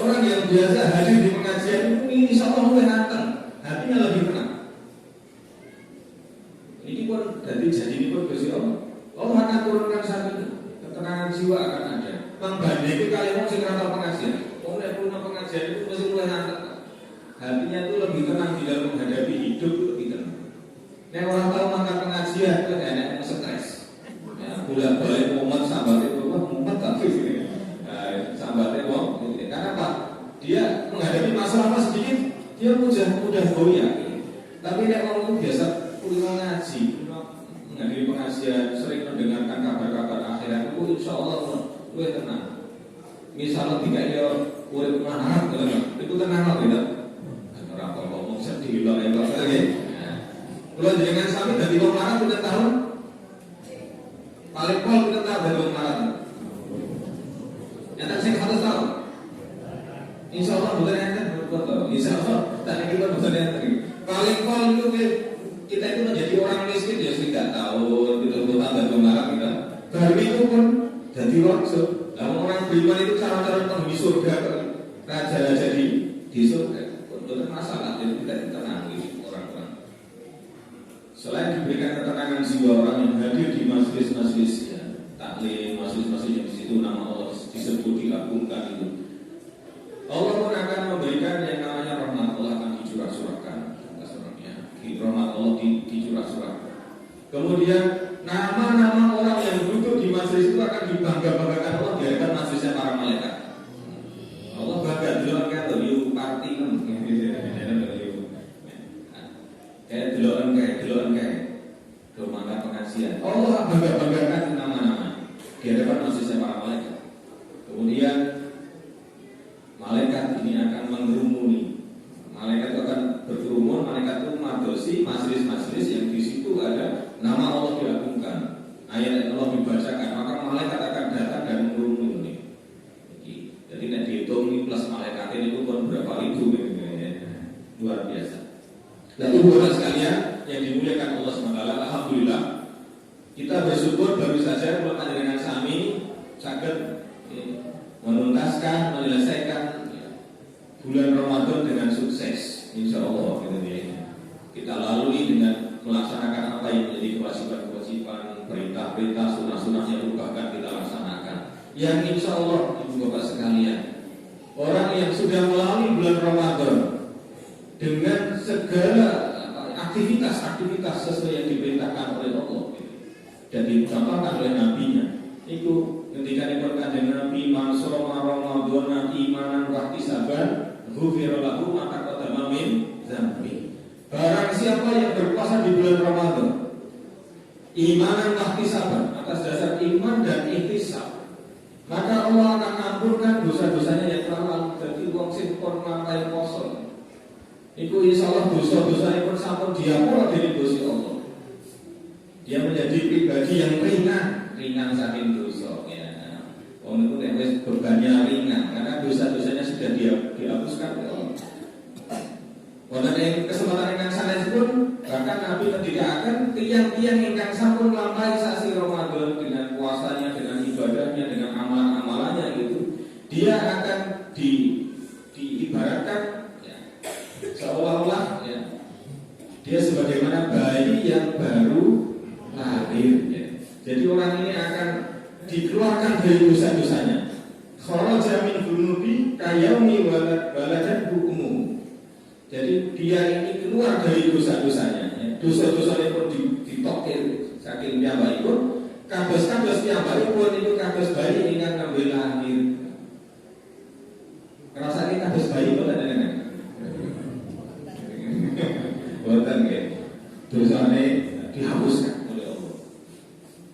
Orang yang biasa hadir di pengajian itu insya Allah lebih anteng, hatinya lebih tenang. Ini pun jadi ini pun Gusti Allah. Allah akan turunkan satu ketenangan jiwa akan ada. Membandingkan kalian sing rata pengajian. Orang yang punya pengajian itu mesti mulai anteng. Hatinya itu lebih tenang di dalam menghadapi hidup itu lebih tenang. Nek orang tahu makan pengajian itu enak stres. Ya, bolak-balik mumet sambatnya mumet tapi sambatnya karena apa? Dia menghadapi masalah sedikit dia mudah goyah. Tapi nek orang biasa pulang ngaji, menghadiri pengajian, sering mendengarkan kabar-kabar akhirat itu insya Allah lebih tenang. Misalnya tiga dia urip mana itu tenang lah tidak. Orang ngomong sedih lah itu lagi. Kalau jangan sampai dari wong lanang kita tahu paling pol kita tahu dari wong lanang. Yang tak saya harus tahu. Insya Allah bukan ente betul. Insya Allah tadi kita bukan ente. Paling pol itu kita itu menjadi orang miskin ya tidak tahu kita tambah dari wong lanang kita. Dari itu pun jadi waktu. Namun orang beriman itu cara-cara penghuni surga raja-raja di surga. Untuk masalah jadi tidak ditenangi orang-orang. Selain diberikan ketenangan jiwa orang yang hadir di majelis-majelis ya, taklim, majelis-majelis yang di situ nama Allah disebut diagungkan itu. Allah pun akan memberikan yang namanya rahmat Allah akan dicurah-curahkan. Rahmat Allah dicurah-curahkan. Kemudian nama-nama orang yang duduk di majelis itu akan dibangga-banggakan Allah di hadapan majelisnya para malaikat. Allah bangga dulu kan you party kayak deloan kayak rumah pengajian. Allah bangga-banggakan nama-nama di hadapan majelisnya para malaikat. Kemudian malaikat ini akan mengerumuni. Malaikat itu akan berkerumun. Malaikat itu madosi majelis-majelis yang di situ ada nama Allah diagungkan, ayat Allah dibacakan, maka malaikat akan datang dan mengerumuni. Jadi tidak dihitung ini plus malaikat ini itu pun berapa ribu luar biasa. Dan ibu-ibu sekalian yang dimuliakan Allah SWT, alhamdulillah kita bersyukur baru saja kalau panjenengan sami saged menuntaskan, menyelesaikan bulan Ramadan dengan sukses, insya Allah kita lalui dengan melaksanakan apa yang menjadi kewajiban-kewajiban, perintah-perintah, sunnah-sunnahnya bahkan kita laksanakan. Yang insya Allah ibu bapak sekalian, orang yang sudah melalui bulan Ramadan dengan segala aktivitas sesuai yang diperintahkan oleh Allah dan dicontohkan oleh nabinya, itu ketika diperkatakan Nabi man shoma Ramadan imanan wa ihtisaban ghufira lahu ma taqaddama min dzambi. Barang siapa yang berpuasa di bulan Ramadan imanan wa ihtisaban, atas dasar iman dan ihtisab, maka Allah akan ampunkan dosa-dosanya yang telah lalu. Jadi wong sing pun nglampahi poso iku insyaallah dosa-dosanya pun sampun diampura dening Gusti Allah. Dia menjadi pribadi yang ringan saking dosa ya. Wong itu nek wis bebannya ringan karena dosa-dosanya sudah dihapuskan oleh Allah. Wonten ing kesempatan ingkang sanes pun bahkan Nabi mendidikkan tiang-tiang ingkang sampun nglampahi sasi Ramadan dengan puasanya, dengan ibadahnya, dengan amalan-amalannya itu, dia akan diibaratkan ya, seolah-olah ya, dia sebagaimana bayi yang baru lahir ya. Jadi orang ini akan dikeluarkan dari dosa-dosanya. Kharaja min dhunubi kayaumi waladat hukumu. Jadi dia ini keluar dari dosa-dosanya ya. Dosa-dosanya pun ditokir saking piyambakipun, kados-kados piyambakipun itu kados bayi ingkang nembe lahir. Rasane kados bayi boten nenen. Boten nggih. Dosane dihapuskan oleh Allah.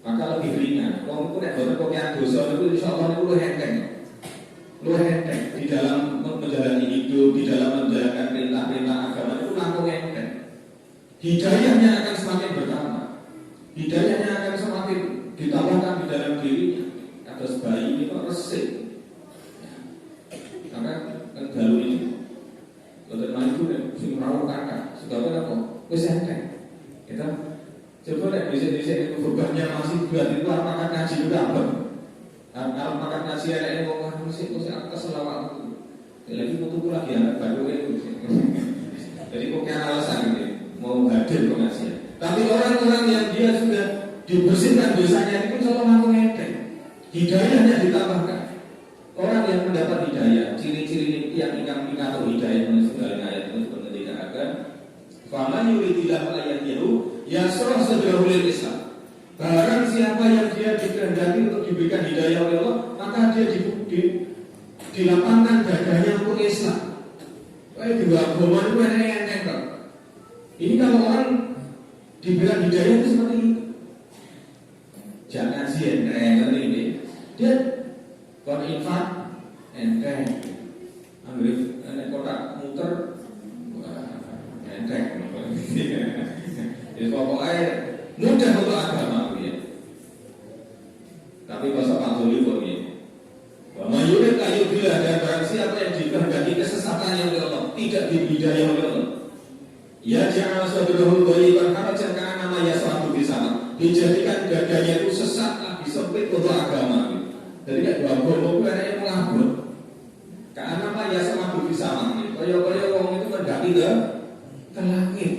Maka lebih ringan. Wong iku nek boten kopian dosa niku insyaallah niku luwih enteng. Luwih enteng di dalam menjalani hidup, di dalam menjalankan perintah-perintah agama itu langkung enteng. Hidayahnya akan semakin bertambah. Hidayahnya akan semakin ditambahkan di dalam dirinya. Kados bayi itu resik. Karena kan galu ini boten maju sing rawuh kakak. Sebabnya apa? Wis enteng. Kita coba nek bisa-bisa itu bebannya masih berat itu makan ngaji juga apa? Kalau makan ngaji ada yang ngomong mesti aku selawat. Lagi fotoku lagi anak baru itu. Jadi kok kayak alasan gitu, mau hadir pengajian. Tapi orang-orang yang dia sudah dibersihkan dosanya itu selalu ngaku ngedek. Hidayahnya ditambahkan. Orang yang mendapat hidayah, ciri-ciri yang indikator hidayah menurut ayat itu sebenarnya akan faman yuridillahu ayyadihu yasrah sadrahu lil Islam. Barang siapa yang dia dikehendaki untuk diberikan hidayah oleh Allah, maka dia dilapangkan dadanya untuk Islam. Kayak dua agama itu enteng kan. Ini kalau orang dibilang hidayah itu seperti itu. Jangan sih enteng ini. Dia infak enteng. Ambil kotak muter enteng. Jadi pokoknya mudah untuk agama ya. Tapi bahasa Pak Tuli kok ini. Mayurit kayu bila dan barang siapa yang dikehendaki kesesatannya oleh Allah, tidak dibidayah oleh Allah. Ya jangan saudarahu dhaiban harajan karena nama ya suatu di sana. Dijadikan dadanya itu sesat lagi sempit untuk agama. Jadi kayak dua agama itu ada yang melabur. Karena nama ya suatu di sana. Kaya-kaya orang itu mendaki ke langit.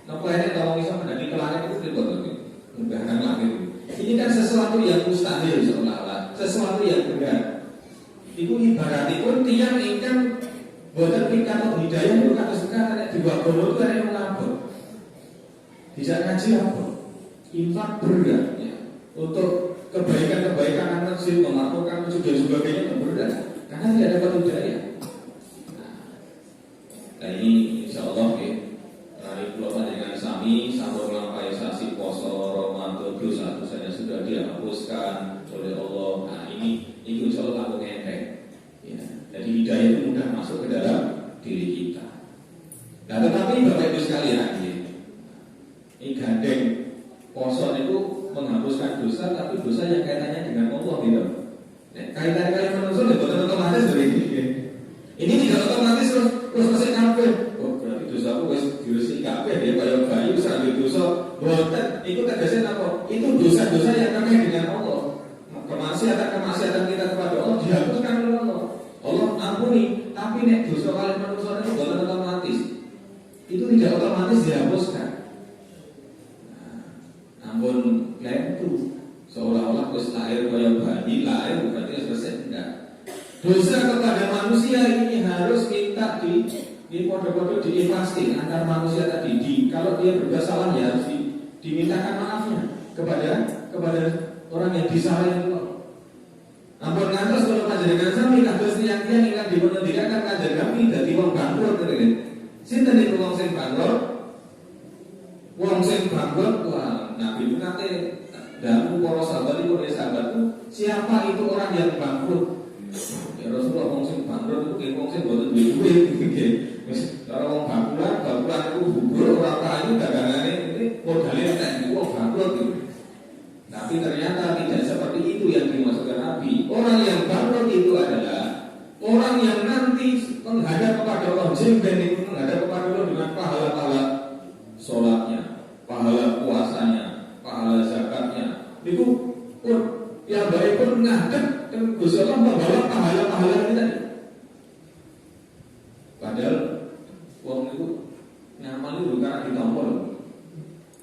Napa ini kalau bisa mendaki ke langit itu ribet. Mendaki langit. Ini kan sesuatu yang mustahil seolah-olah, sesuatu yang berat. Itu ibarat pun tiang ingkang buatan indikator hidayah itu kata sekarang di bawah gono itu ada yang melabur. Bisa ngaji apa? Infak berat ya. Untuk kebaikan-kebaikan anak sih memaklumkan juga sebagainya berat. Karena tidak dapat hidayah. Nah ini insya Allah ya. Hari pulau dengan sami sambil melampaui sasi poso Ramadan dosa-dosanya sudah dihapuskan oleh Allah. Nah ini insya Allah aku ngenteng. Ya, jadi hidayah itu mudah masuk ke dalam diri kita. Nah tetapi Bapak Ibu sekalian ini gandeng poso itu menghapuskan dosa, tapi dosa yang kaitannya dengan Allah gitu. Nah, kaitan-kaitan manusia itu betul otomatis dari ini. Ini tidak otomatis terus masih kafir. Oh berarti dosa aku wis diresiki kabeh ya kaya bayi wis ambil dosa. Boten itu tegasnya apa? Itu dosa-dosa yang terkait dengan Allah. Kemaksiatan kita kepada Allah dihapuskan oleh Allah. Allah ampuni, tapi nek dosa kalian manusia itu boten otomatis. Itu tidak otomatis dihapuskan. Namun lentu seolah-olah wis lahir kaya bayi, lahir berarti selesai enggak. Dosa kepada manusia ini harus minta di kode-kode diikhlaskan antar manusia tadi. Kalau dia berbuat salah ya harus dimintakan maafnya kepada orang yang disalahin itu. Ampun ngantos kalau panjenengan sami kados tiyang-tiyang ingkang dipunendikaken kanjeng kami dadi wong bangkrut ngene. Sinten niku wong sing bangkrut? Wong sing bangkrut wah Nabi nate dalu para sahabat iku sahabatku, siapa itu orang yang bangkrut? Ya Rasulullah wong sing bangkrut itu wong sing boten duwe duit nggih. Wis cara wong bangkrut itu bubur ora payu dagangane iki modale entek wong bangkrut iki. Tapi ternyata tidak seperti itu yang dimaksudkan Nabi. Orang yang bangkrut itu adalah orang yang nanti menghadap kepada Allah jemben itu menghadap kepada Allah dengan pahala-pahala sholatnya, pahala puasanya, pahala zakatnya. Itu pun yang baik pun ngadep dan Gusti Allah membawa pahala-pahala kita. Padahal uang itu nyaman itu karena ditompol.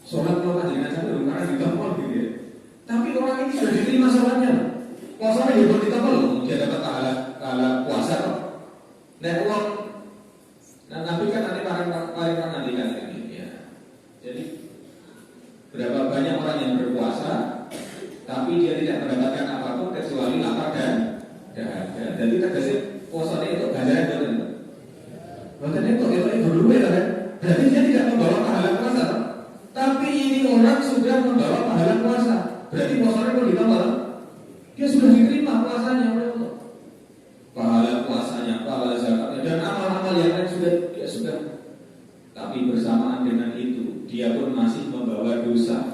Sholat kalau kajian saja itu karena ditompol gitu ya. Tapi orang ini sudah diterima sholatnya. Puasanya juga ditompol, dia dapat pahala puasa kok. Nah uang, nah Nabi kan nanti paling nantikan ini ya. Jadi berapa banyak orang yang berpuasa tapi dia tidak mendapatkan apapun kecuali lapar dan dahaga. Jadi terkasih puasanya itu ganjaran betul. Bahkan itu dulu ya kan. Berarti dia tidak membawa pahala puasa. Tapi ini orang sudah membawa pahala puasa. Berarti puasanya pun ditambah. Dia sudah diterima puasanya oleh Allah. Pahala puasanya, pahala zakatnya dan amal-amal yang lain dia sudah. Tapi bersamaan dengan itu dia pun masih membawa dosa.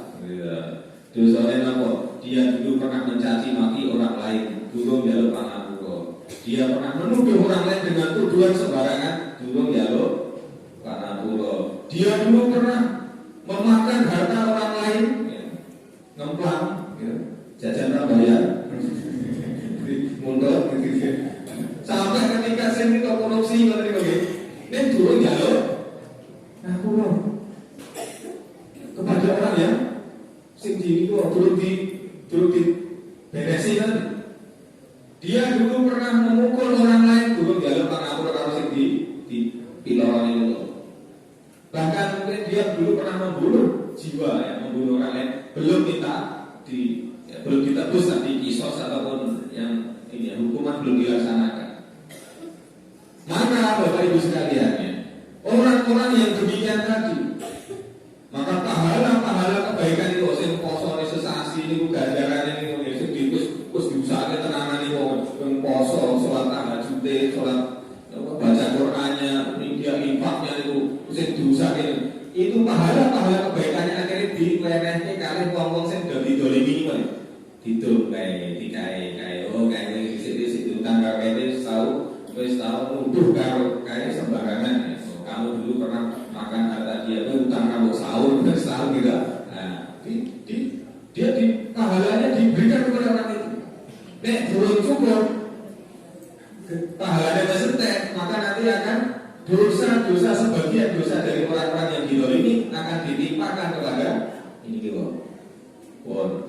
Dosanya apa? Dia dulu pernah mencaci maki orang lain, durung jaluk panapura. Dia pernah menuduh orang lain dengan tuduhan sembarangan, durung jaluk panapura. Dia dulu pernah memakan harta orang lain, ya, ngemplang, ya, jajan prabayar, mundur, sampai ketika saya Bapak Ibu sekalian ya, orang-orang yang demikian tadi, maka pahala kebaikan itu sing poso sesasi niku ganjarane niku sing wis diusahake tenanan niku wong poso, salat tahajud, salat baca Qur'annya, dia infaknya niku sing diusahake. Itu pahala kebaikannya akhirnya diwenehke kalih wong-wong sing do didolimi niku. Dikai kae sik utang karo wis tau nuduh karo kae sembarangan. Kamu dulu pernah makan harta dia itu utang kamu sahur gitu. Nah, dia pahalanya diberikan kepada orang itu. Nek belum cukup pahalanya tersentet, maka nanti akan dosa sebagian dosa dari orang-orang yang ini akan ditimpakan kepada ini gitu.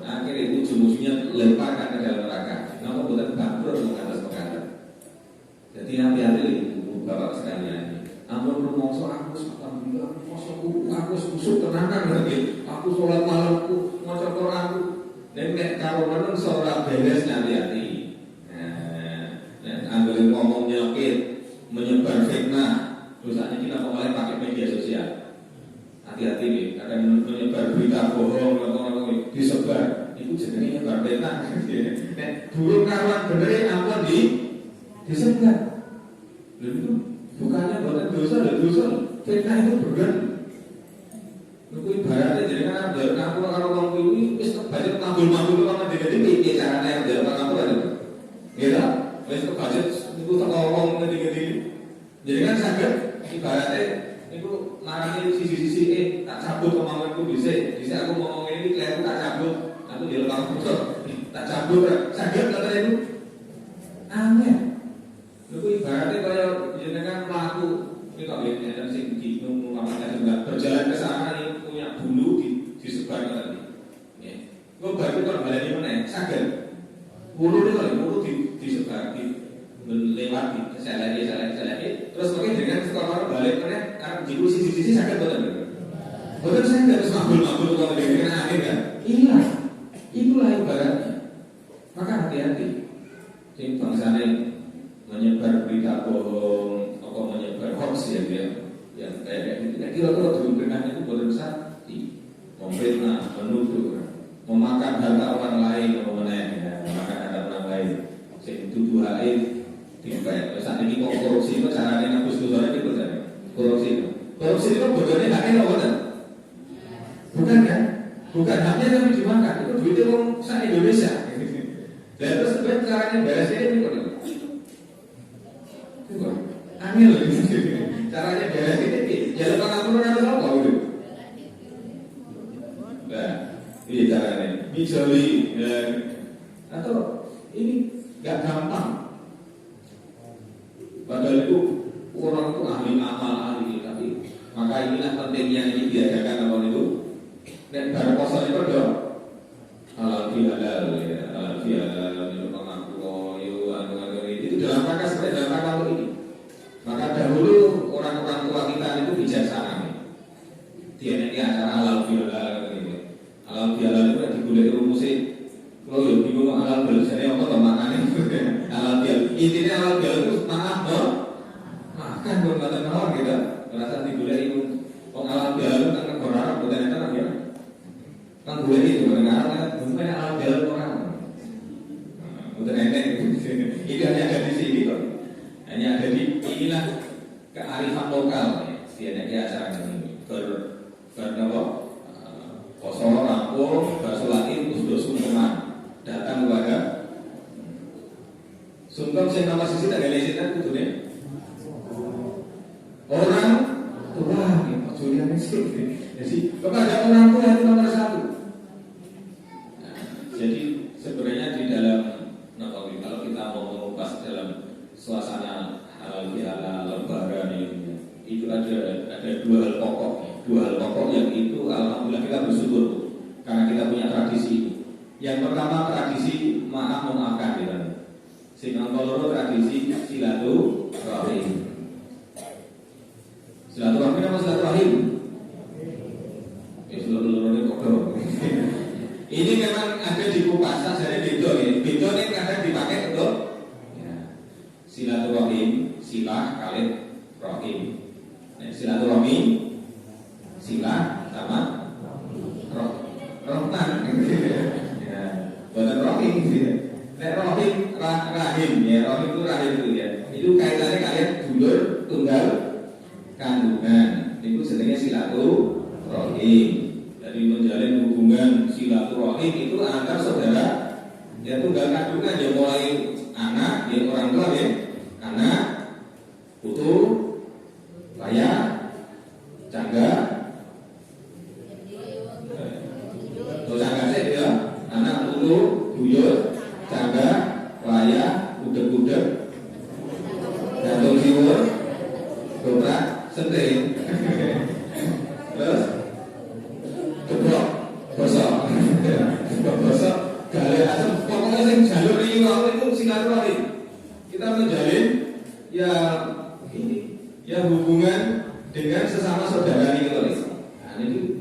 Akhirnya ujung-ujungnya lemparkan ke dalam neraka. Kenapa bukan bangkrut mengatas. Jadi hati-hati Bapak sekalian. Ampun rumangsa aku alhamdulillah posoku aku kusuk tenanan lagi. Aku sholat malamku maca Qur'anku. Nek karo menungso ora beres hati-hati. Nah, anggere ngomong nyakit, menyebar fitnah, dosanya kita mulai pakai media sosial. Hati-hati nih, akan menyebar berita bohong, ngomong disebar. Itu jenenge nyebar fitnah. Nek durung karuan bener ampun disebar. Lalu bukannya bukan dosa, fitnah itu berat. Lalu ibaratnya jadi kan ada ngaku kalau orang ini wis kebaca mabul orang jadi caranya yang dalam ngaku ada, gitu? Wis kebaca itu terowong gede. Jadi kan sakit ibaratnya itu narasi sisi tak cabut kemauanku bisa aku ngomong ini klien tak cabut, aku di lepas putus tak cabut sakit kata itu aneh. Lalu ibaratnya kalau jenengan pelaku ini kok ya dan sing bingung namanya juga berjalan ke sana ini punya bulu disebar tadi. Ya, gue baru kalau baleni mana sakit bulu ini kalau disebar lewat selagi terus mungkin dengan sekolah balik mana karena jiru sisi sakit betul saya nggak harus mabul kalau dengan akhir kan itulah ibaratnya. Maka hati-hati sing bangsane menyebar berita bohong atau menyebar hoax ya yang kayak gitu. Kira-kira diberikan itu bersakti, memfitnah, menuduh, memakan harta orang lain, memakan harta orang lain. Sing tuduhake dibayar. Saat ini kok korupsi itu caranya ngapus dosanya itu kan? Korupsi itu bodohnya haknya apa? Bukan kan? Bukan haknya tapi dimakan. Itu duitnya orang sa Indonesia. Dan terus caranya beresnya ini kok? Aneh loh, caranya beres ini, jalan pengampunan atau apa gitu? Nah, ini caranya, bijoli, atau ini nggak gampang. Padahal itu orang itu ahli amal tapi maka inilah pentingnya ini diadakan apa itu? Dan baru puasa itu dong, halal bihalal itu pengakuan, itu dalam rangka seperti dalam rangka ini. Maka dahulu orang-orang tua kita itu bijaksana nih. Dia ini acara halal bihalal gitu. Halal bihalal itu yang digulai rumusnya. Kalau yang bingung halal bihalal, jadi apa maknanya? Halal bihalal. Intinya halal bihalal itu makan bukan orang gitu. Merasa digulai itu. Kalau halal bihalal kan negara Arab bukan itu kan ya. Kan gulai itu negara Arab bukan halal bihalal orang. Bukan enak itu. Itu hanya ada di sini kok. Hanya ada di inilah kearifan lokal ya. Dia acara ini bernapa poso rampung basulatin usdo sungkeman datang kepada sungkem sing nama sisi tak galesitan kudune orang tua maksudnya sih. Jadi kepada orang tua itu nomor satu. Jadi sebenarnya di dalam kalau kita mau mengupas dalam suasana halal bihalal lebaran ini itu ada dua hal pokok yang itu alhamdulillah kita bersyukur karena kita punya tradisi. Yang pertama tradisi maaf memaafkan ya. Sing loro tradisi silaturahim. Silaturahim apa silaturahim? Seluruh-seluruhnya kok. Ini memang ada di kupasan jadi beda ini kadang dipakai untuk silaturahim, silah kalian rahim. Nah, silaturahmi sila sama rohman. Ya, bukan rahim gitu ya. Nek rahim rahim ya, rahim itu rahim itu ya. Itu kaitannya kalian dulur tunggal kandungan. Itu sebenarnya silaturahim. Jadi menjalin hubungan silaturahim itu antar saudara ya tunggal kandungan ya, mulai anak ya, orang tua ya, anak, putu, layah, cangga, cangga sih ya, anak, putu, buyut, cangga, layah, budek-budek, jantung siwur, dobrak, senting, terus geblok, gosok, gosok, galak asam, pokoknya yang jalur itu silaturahim. Kita menjalin ya ini, ya hubungan dengan sesama saudara ini loh. Nah, itu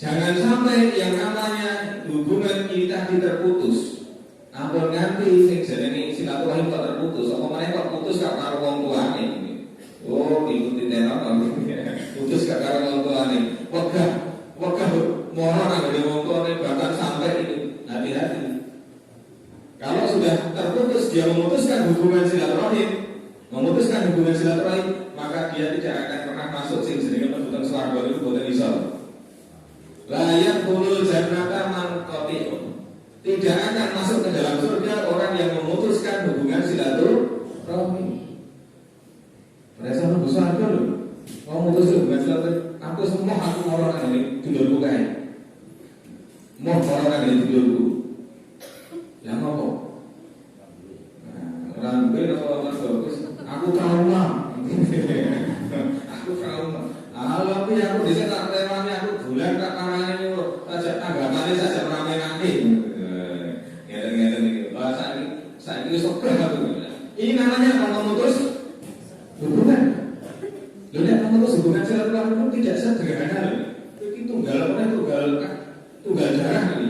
jangan sampai yang namanya hubungan kita terputus. Ampun nganti sing jenenge silaturahim kok terputus, apa meneh kok putus gak karo wong tuane. Oh, ikuti teror putus gak karo wong tuane. Wegah moro nang wong tuane bahkan sampai itu. Hati-hati. Kalau sudah terputus, dia memutuskan hubungan silaturahim, maka dia tidak akan pernah masuk sing jenenge mlebu swarga itu boten iso. Layak kulul jannata man qati'un. Tidak akan masuk ke dalam surga orang yang memutuskan hubungan silaturahim. Mereka mlebu swarga lho. Mau mutus hubungan silaturahim, aku mau orang ini dulurku kae. Mau orang ini dulurku. Ya ngopo? Orang gue orang bagus. Aku trauma. Tapi aku bisa tak temani aku bulan tak karane yo saja anggapannya saja rame-rame. Ngeten-ngeten iki. Bahasa saiki wis oke aku. Ini namanya apa, memutus hubungan. Lho nek memutus hubungan silaturahim itu tidak sederhana lho. Iki tunggal darah iki.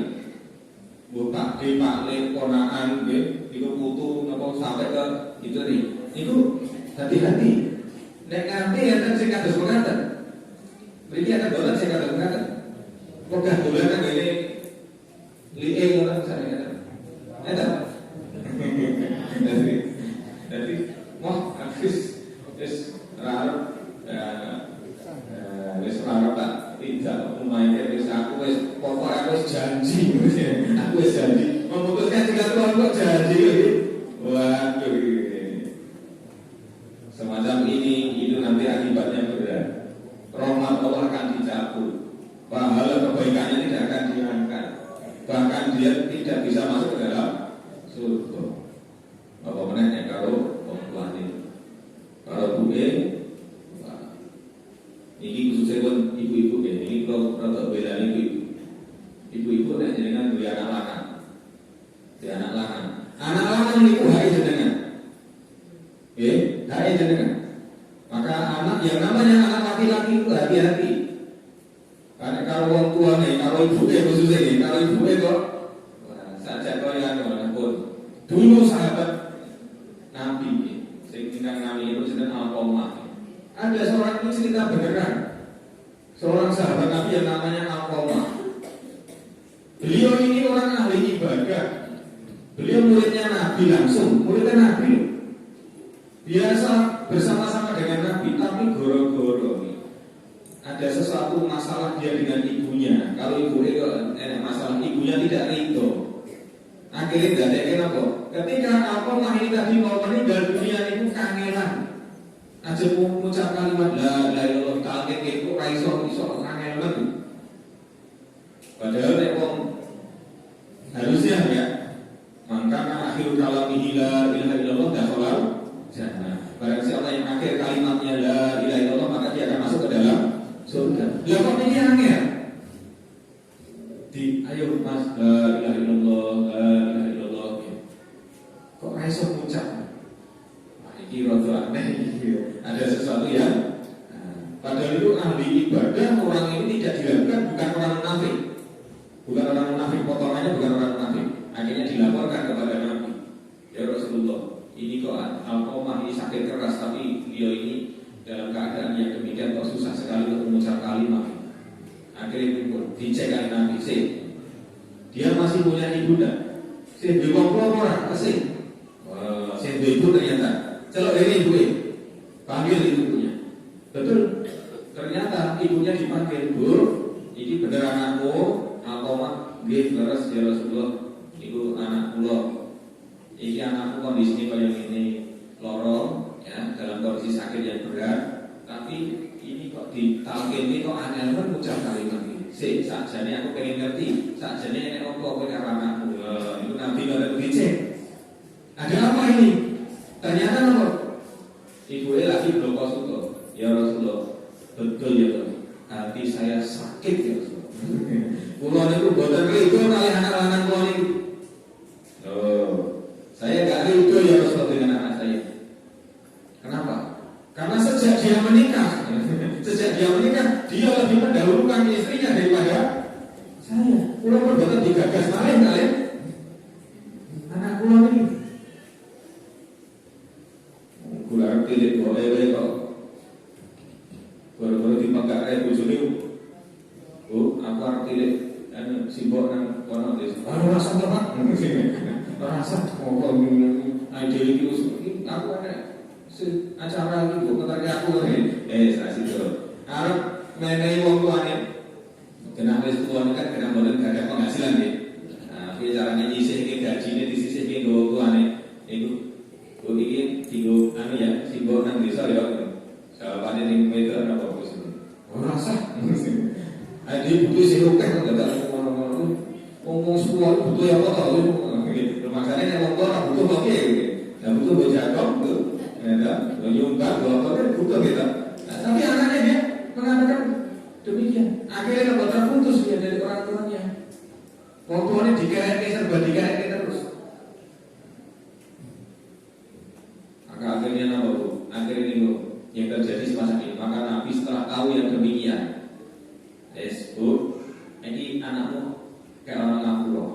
Bu Pak D, Pak Le, ponaan nggih, iku putu napa sampai ke itu nih. Iku hati-hati. Nek nganti enten sing kados mekaten. Mriki ada dolan sing kados mekaten. Wegah dolan nang ngene li'e ngono sakjane. Enten. Jadi wah habis wis ra wis ra tak tidak lumayan wis aku wis pokoknya aku wis janji. Aku wis janji memutuskan silaturahim kok janji. Waduh. Semacam ini itu nanti akibatnya berat. Rahmat Allah akan dicabut. Pahala kebaikannya tidak akan diangkat. Bahkan dia tidak bisa masuk ke dalam surga. Apa menanya kalau perempuan ini, kalau buke, ini khususnya pun ibu-ibu ini kalau rada beda ibu-ibu nek jenengan duwe anak lanang. Di anak lanang. Anak lanang niku hak jenengan. Hak jenengan. Maka anak yang namanya anak laki-laki itu hati-hati. Karena kalau orang tua nih, kalau ibu khususnya nih, kalau ibu kok saja kau yang pun dulu sahabat Nabi, sehingga Nabi itu sedang Al-Qamah. Ada seorang ini cerita beneran, seorang sahabat Nabi yang namanya Al-Qamah. Beliau ini orang ahli ibadah. Beliau muridnya Nabi langsung, muridnya Nabi. Biasa bersama-sama dengan Nabi, tapi goro-goro ada sesuatu masalah dia dengan ibunya. Kalau ibunya masalah ibunya tidak ridho. Akhirnya dadeknya apa? Ketika Al-Qamah ini tadi mau meninggal dunia itu kangenan. Aja mengucap kalimat la ilaha illallah kaget itu ra iso kangenan. Padahal nek wong harusnya ya maka akhir kalamihi la ilaha illallah dakhala jannah. Barang siapa yang akhir kalimatnya la ilaha illallah maka dia akan masuk ke dalam surga. Ya kok ini angel? Ayo mas la ilaha illallah la ilaha illallah. Kok ra iso ngucap? Ini rada aneh gitu. Ada sesuatu yang padahal itu ahli ibadah, orang ini tidak dilakukan, bukan orang munafik. Bukan orang munafik, potongannya bukan orang munafik. Akhirnya dilaporkan kepada Nabi. Ya Rasulullah, ini kok alkomah ini sakit keras, tapi dia ini dalam keadaan yang demikian kok susah sekali untuk mengucap kalimat. Akhirnya pun dicek kali Nabi, dia masih punya ibunda. Bebong orang kasih. Ibu ternyata celok ini ibu panggil ibunya. Betul. Ternyata ibunya dipanggil, Bu, ini bener anakmu, alkomah, nggih leres ya Rasulullah. Ibu anak kula. Iki anakku kondisinya kayak ini, loro ya, dalam kondisi sakit yang berat, tapi ini kok ditalkin ini kok aneh banget ucap kalimat ini. Sakjane aku pengen ngerti, sakjane nek opo kowe karo anakmu. Itu Nabi ora dicek. Ada apa ini? Ternyata apa? Ibu lagi bloko suto. Ya Rasulullah, betul ya Tuhan. Hati saya sakit ya Rasulullah. Kulo niku boten rido kali anak-anak kulo niku. Saya gak rido ya Rasulullah dengan anak saya. Kenapa? Karena sejak dia menikah, dia lebih mendahulukan istrinya daripada saya. Kulo pun boten digagas malih kalian. Anak kulo ini kulo pilih boleh kok. Baru-baru dipakai bojone. Oh, aku arep pilih simbok nang kono desa. Rasa to, Pak. Rasa kok ide iki aku ana acara iki kok ngetake aku saya situ. Arep menehi wong tuane. Kenapa wis tuane kan kena boten gak ada penghasilan nggih. Nah, piye carane nyisih iki gajine disisihke nggo tuane. Iku iki digo ya, simbok nang desa ya. Jawabane ning meter apa bos. Ora sah. Ade butuh sing oke kok gak ngono-ngono. Wong semua butuh ya apa to. Makanya nek wong ora butuh oke. Ya butuh bojadok tuh. Ya, nyumbang apa butuh kita. Tapi anaknya dia mengatakan demikian. Akhirnya dapat terputus dia dari orang tuanya. Wong tuanya dikerek serba dikerek terus. Maka akhirnya apa Bu? Akhirnya ini yang terjadi semasa ini. Maka Nabi setelah tahu yang demikian, Bu, ini anakmu kayak orang ngapura.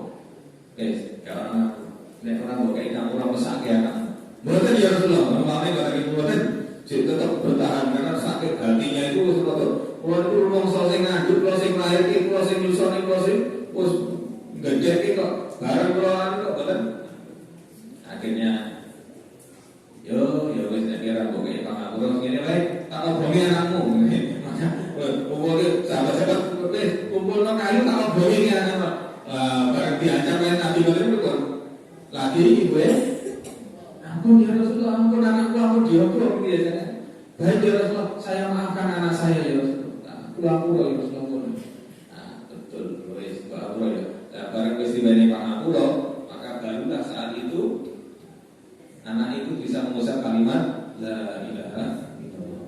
Kayak orang ngapura. Nek orang mau kayak ngapura pesak ya anakmu. Betul ya Rasulullah. Mengalami kata itu betul. Jadi tetap bertahan karena sakit hatinya itu sesuatu. Kalau itu rumah selesai ngajut, selesai melahirkan, selesai nyusoni, selesai terus gede kok barang keluaran kok betul. Akhirnya Yo wis nek kira kok kayak pangapura ngene wae, tak obongi anakmu. Maka kumpul sahabat-sahabat wis kumpulno kayu tak obongi anakmu. Barang diancam oleh Nabi Ibrahim kok. Lagi iki kowe. Ampun ya Rasulullah, ampun anakku aku diobong biasanya. Baik ya Rasulullah, saya maafkan anak saya ya Rasulullah. Pura-pura ya Rasulullah. Nah, betul wis pura-pura ya. Nah, barang wis dibene pangapura, maka barulah saat itu anak itu bisa mengucap kalimat la ilaha illallah.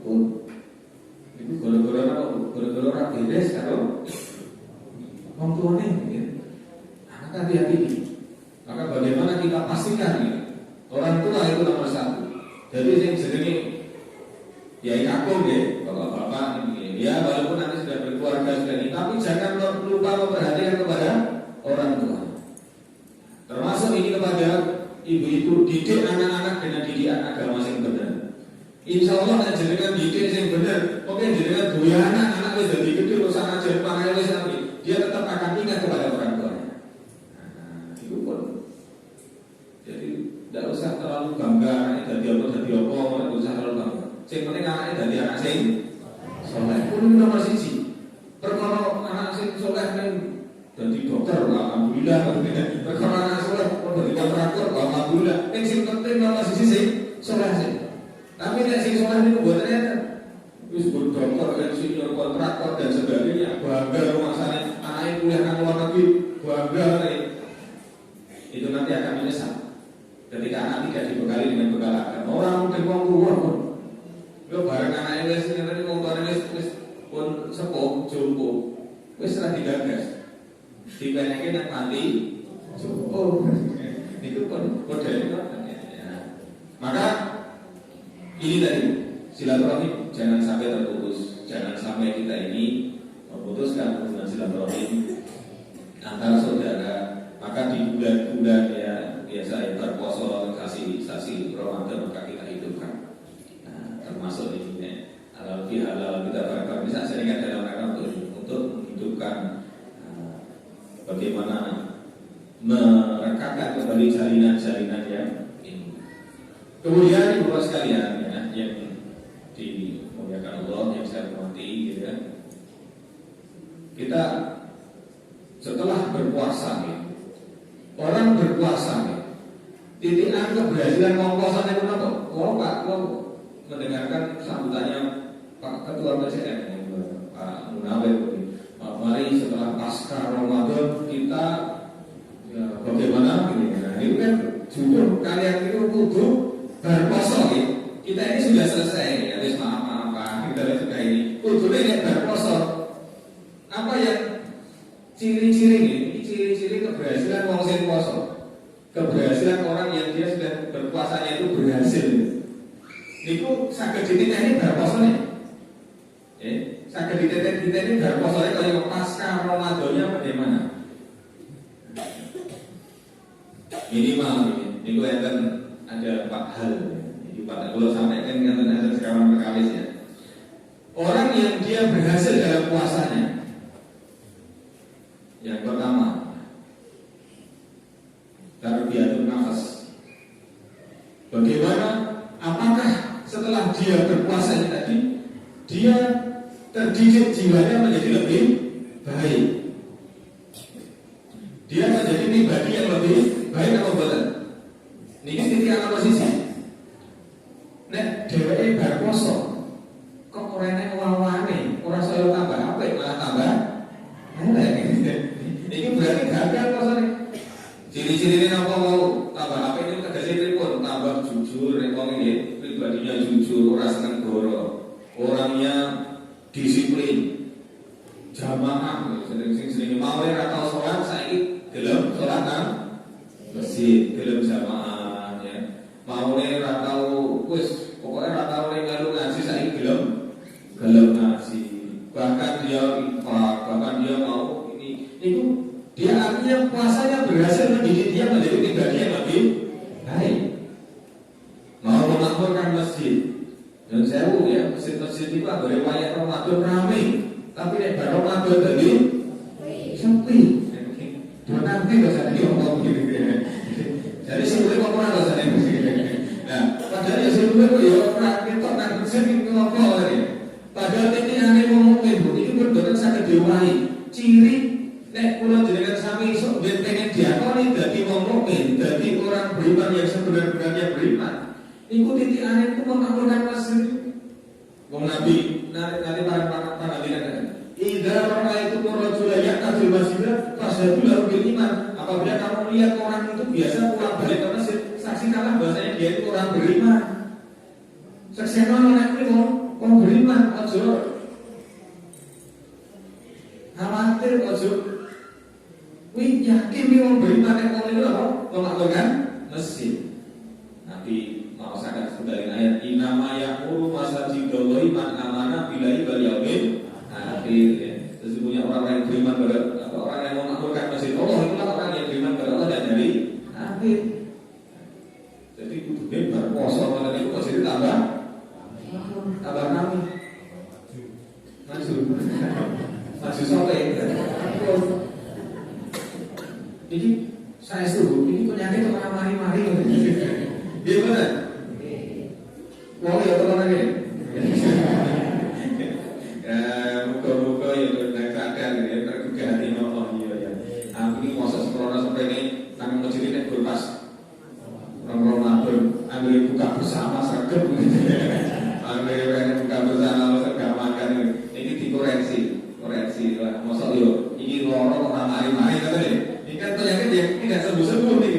Itu gara-gara apa? Gara-gara ora beres karo wong tuane ya. Anak hati-hati. Maka bagaimana kita pastikan ya? Orang tua itu nomor satu. Jadi yang jenenge kiai kakung ya, bapak-bapak ini ya, walaupun nanti sudah berkeluarga sudah ini, tapi jangan lupa memperhatikan kepada orang tua. Termasuk ini kepada ibu-ibu, didik anak-anak dengan didikan agama yang benar. Insya Allah ada jenengan didik yang benar. Oke, jenengan dua anak wis dadi gede terus anak jadi panggil wis tapi dia tetap akan ingat kepada orang tuanya. Nah, itu pun. Jadi tidak usah terlalu bangga anaknya jadi apa, tidak usah terlalu bangga. Sing penting anaknya jadi anak sing soleh. Pun nomor siji. Perkara anak sing soleh ning jadi dokter, alhamdulillah. Perkara anak soleh jadi kontraktor, alhamdulillah. Yang sing penting nomor siji sing soleh sih. Tapi nek sing soleh niku mboten enten. Wis dokter, insinyur, kontraktor dan sebagainya, bangga rumah sana, anaknya kuliah nang luar negeri, bangga. Itu nanti akan menyesal. Ketika anak tidak dibekali dengan bekal agama, orang mungkin wong tua pun. Yo bareng anake wis ngene wong tuane wis pun sepuh, jompo. Wis ra digagas. Dipeneke nang panti jompo. Itu pun model ya. Maka ini tadi silaturahim jangan sampai terputus. Jangan sampai kita ini memutuskan hubungan silaturahim antara saudara. Maka di bulan-bulan ya biasa ya berpuasa kasih Ramadan maka kita dari jalinan-jalinan yang ini. Kemudian Bapak sekalian ya, yang dimuliakan Allah, yang saya hormati, gitu ya. Kita setelah berpuasa, ya, orang berpuasa, ya, titikan keberhasilan ngongkosan itu apa? Kalau mendengarkan sambutannya Pak Ketua PCN, Pak Munawir, mari setelah pasca Ramadan kita ya, bagaimana ini? Nah, itu kan jujur kalian itu kudu berpuasa, ya. Kita ini sudah selesai, ya, wis maaf, kita sudah ini. Kudune nek berpuasa. Apa yang ciri-ciri ini? Ciri-ciri keberhasilan wong sing puasa. Keberhasilan orang yang dia sudah berpuasanya itu berhasil. Niku saged dititeni berpuasane. Saged dititeni berpuasane kaya pasca Ramadannya bagaimana? Minimal ini. Niku enten ada 4 hal. Jadi Pak kalau sampaikan enten ada sekawan berkalis ya. Orang yang dia berhasil dalam puasanya, yang pertama, tarbiyatun nafas. Bagaimana? Apakah setelah dia berpuasa ini tadi, dia terdidik jiwanya menjadi lebih baik? Dia menjadi pribadi yang lebih baik atau betul? Ini titik apa posisi? Nek dheweke bar poso, kok ora enek wawane, ora saya tambah apik, malah tambah elek. Ini berarti gagal posone. Ciri-ciri ini apa mau? Tambah apik ini tegese pripun? Tambah jujur, nek wong iki pribadinya jujur, ora seneng goro. Orangnya disiplin. Jamaah, sering mau ora tau salat saiki gelem salat nang masjid, gelem jamaah ya. Mau ora tau wis pokoke ora tau melu ngaji saiki gelem ngaji. Bahkan dia mau ini itu dia artinya puasanya berhasil mendidik dia menjadi pribadi yang lebih baik. Mau memakmurkan masjid. Dan saya ya masjid-masjid itu boleh wayang Ramadan ramai, tapi nek bar Ramadan tadi sepi. Nanti nggak usah diomong gitu. Jadi sebelum ngomong nggak usah nah, padahal ya sebelumnya ya orang kita nak bersih ngomong lagi. Padahal ini aneh ngomong ibu ini benar-benar sangat diwai. Ciri nek pulau jenengan sami sok ben pengen diakoni dadi wong mukmin, dadi orang beriman yang sebenar-benarnya beriman. Iku titik aneh itu memakmurkan masjid. Wong Nabi nanti para nabi kan. Idza ra'aitu rajula ya'tazil masjid fashhadu bil iman. Apabila kamu melihat orang itu biasa pulang balik ke masjid, saksikanlah bahasanya dia itu orang beriman. Saksikan anak ini wong beriman, ojo khawatir, ojo wih yakin nih wong beriman yang wong itu apa? Memakmurkan masjid. Nabi mau sangat kembali ayat inama yaqulu masajidallahi man amana billahi wal yaumil akhir ya. Sesungguhnya orang yang beriman kepada orang yang memakmurkan masjid Allah itulah orang yang beriman kepada Allah dan hari akhir. Jadi kudu berpuasa pada itu masjid tambah kami maju sampai ini saya suruh ini penyakit orang mari-mari gimana? Mau ya teman lagi? Ya, muka-muka ya udah sadar ya, tergugah hati Allah ya. Aku ini masa sekolah sampai ini nang masjid ini berpas Ramadan, ambil buka bersama sergap gitu. Ambil buka bersama sergap makan ini dikoreksi lah. Masa yo ini lorong orang mari-mari kata deh. Ini kan penyakit yang tidak sembuh-sembuh nih.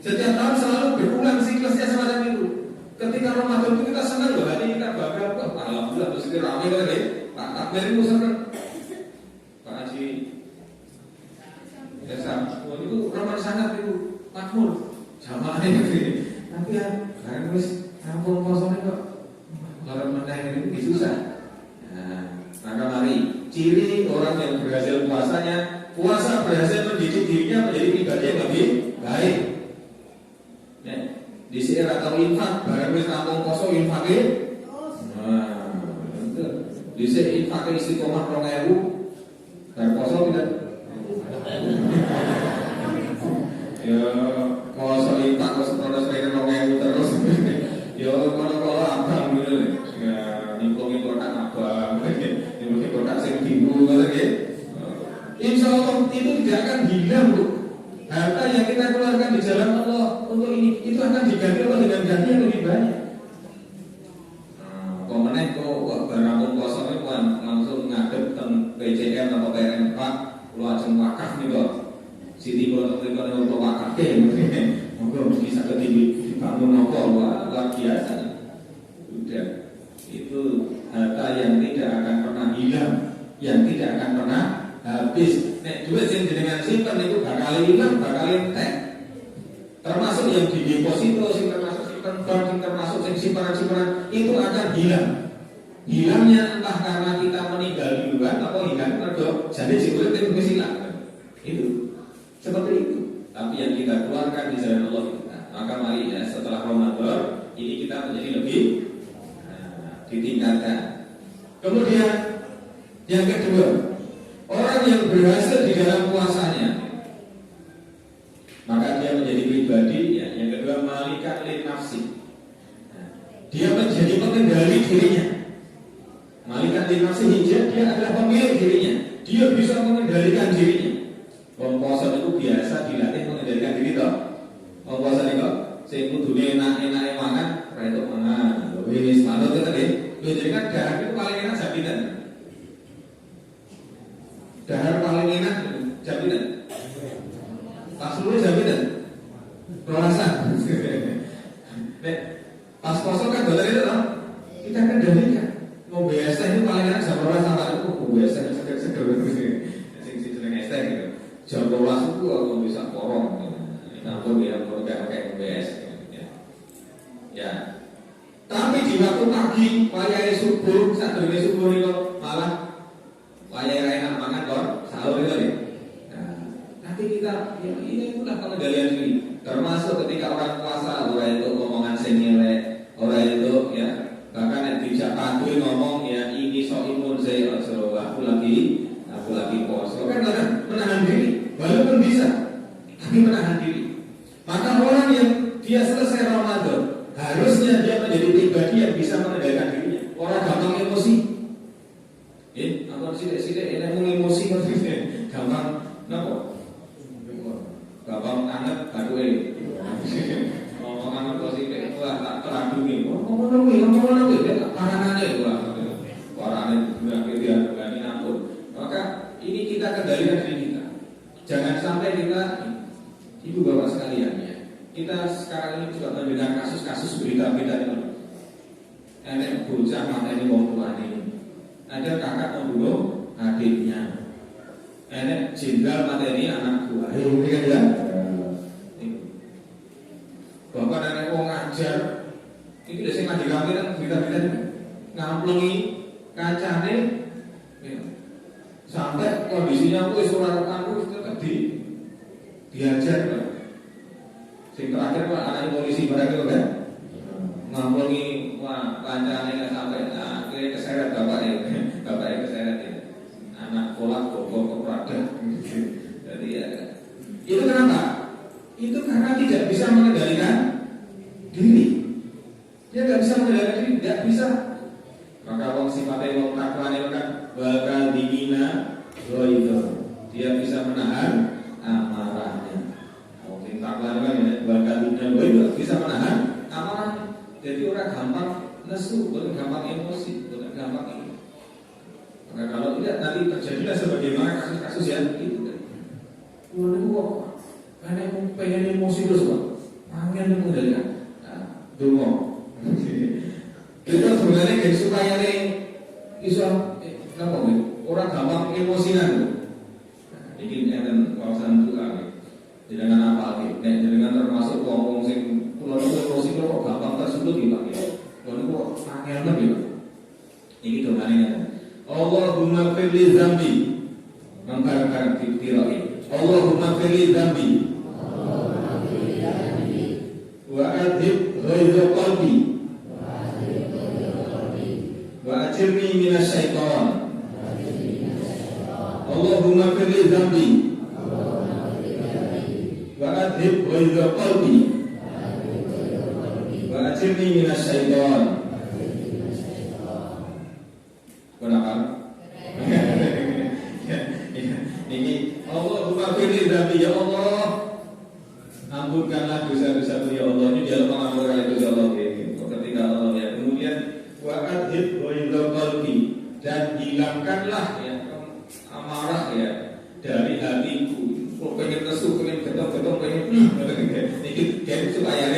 Setiap tahun selalu berulang siklusnya semacam itu. Ketika Ramadan itu kita senang loh, hati kita bangga, alhamdulillah terus ini ramai lagi. Pak Takmir itu senang. Pak Haji Desa, itu ramai sangat itu makmur. Jamaah ini. Tapi ya, karena terus kampung kosongnya kok orang menang ini susah. Nah, maka mari ciri orang yang berhasil puasanya, puasa berhasil mendidik dirinya menjadi pribadi yang lebih baik. Ya, di sini atau infak, barang wis kampung kosong infake. Nah, di sini infake istiqomah 2.000, barang kosong tidak. Ya, Allah itu tidak akan hilang, Bu. Harta yang kita keluarkan di jalan Allah untuk ini itu akan diganti Allah dengan ganti yang lebih banyak. Pemenang kok barang kosong itu langsung ngadep teng PCM atau PRM Pak, lu ajeng wakaf nih kok. Siti kalau untuk wakaf monggo bisa dibangun nopo luar biasa. Sudah itu harta yang tidak akan pernah hilang, yang tidak akan pernah habis. Nek duit sing jenengan simpen itu bakal hilang, bakal entek. Termasuk yang di deposito, sing termasuk simpen bank, sing termasuk sing simpanan itu akan hilang. Hilangnya entah karena kita meninggal duluan atau hilang karena jadi sikulit itu hilang. Itu seperti itu. Tapi yang kita keluarkan di jalan Allah kita. Maka mari ya setelah Ramadan ini kita menjadi lebih ditingkatkan. Kemudian yang kedua, orang yang berhasil di dalam puasanya, maka dia menjadi pribadi ya. Yang kedua, malikat lin nafsi. Dia menjadi pengendali dirinya. Malikat lin nafsi hijab, dia adalah pemilik dirinya. Dia bisa mengendalikan dirinya. Puasa itu biasa dilatih mengendalikan diri toh. Puasa itu, saya kudune enak-enak makan, ora itu mangan. Wis manut itu tadi. Jadi kan dahar itu paling enak jabitan. Dahar paling enak jabitan. Pas dulu jabitan. Perasaan. Pas kosong kan betul itu toh. Kita kendalikan. Mau biasa itu paling enak jam 12 sampai itu biasa seger-seger sing jeneng estek gitu. Jam 12 itu aku bisa korong. Nampun ya kalau kayak UBS ya. Tapi di waktu pagi, wayai subuh, saat dari subuh itu malah wayai enak mangan kor, sahur itu nih. Nah, nanti kita ya ini itulah pengendalian diri. Termasuk ketika orang puasa, orang itu ngomongan senile, orang itu ya bahkan yang dijak padu ngomong ya ini soimun saya aku lagi puasa. Kan menahan diri, walaupun bisa, tapi menahan diri. Maka orang yang dia selesai Ramadan harusnya dia menjadi pribadi yang bisa mengendalikan dirinya. Orang gampang emosi. Apa sih enak emosi gampang napa? Gampang anget baru ngomong anget positif wah tak teradungi. Ngomong paranane wah. Parane berarti dia berani ampun. Maka ini kita kendalikan diri kita. Jangan sampai kita Ibu bapak sekalian ya, kita sekarang ini juga mendengar kasus-kasus berita-berita ini. Enek bocah mata ini wong tuane. Ada kakak membunuh adiknya. Enek jenderal mata ini anak buah. Ini kan ya. Bapak nenek wong ngajar. Ini udah sing ngaji kami kan berita-berita ngamplengi kacane. Sampai kondisinya aku surat aku itu tadi diajar kan. Sing terakhir Pak anak polisi pada itu kan ngomongin wah kancane sampai akhirnya keseret bapaknya keseret ya. Anak kolak kok rada. Jadi ya itu kenapa? Itu karena tidak bisa mengendalikan diri. Dia tidak bisa mengendalikan diri, tidak bisa. Maka wong sifatnya wong takwane kan bakal dingina goito. Dia bisa menahan amarahnya. Mungkin taklan kan ya, bahkan dan boy bisa menahan amarahnya. Jadi orang gampang nesu, bukan gampang emosi, bukan gampang ini. Maka kalau tidak nanti terjadilah sebagaimana kasus-kasus yang itu kan. Kok pengen emosi terus Pak. Angin mengendalikan. Nah, dungo. Kita sebenarnya kayak supaya nih bisa orang gampang emosian. Ini enten kawasan juga dengan apa lagi? Dengan termasuk ngomong sing pulau emosi kok gampang tersebut gitu Pak. Kalau kok angel kan gitu. Ini domane Allahumma firli zambi. Mengkarang tirai. Allahumma firli zambi. Wa adhib ghaidha qalbi. Wa ajirni minasyaitan. Allahumma firli zambi wa adhib ghaidha qalbi wa ajirni minasyaitan. Kenapa? Ini wa adhib ghaidha qalbi, dan hilangkanlah ya amarah ya dari hatiku. Kok pengen nesu, pengen getong-getong, pengen ini kayak supaya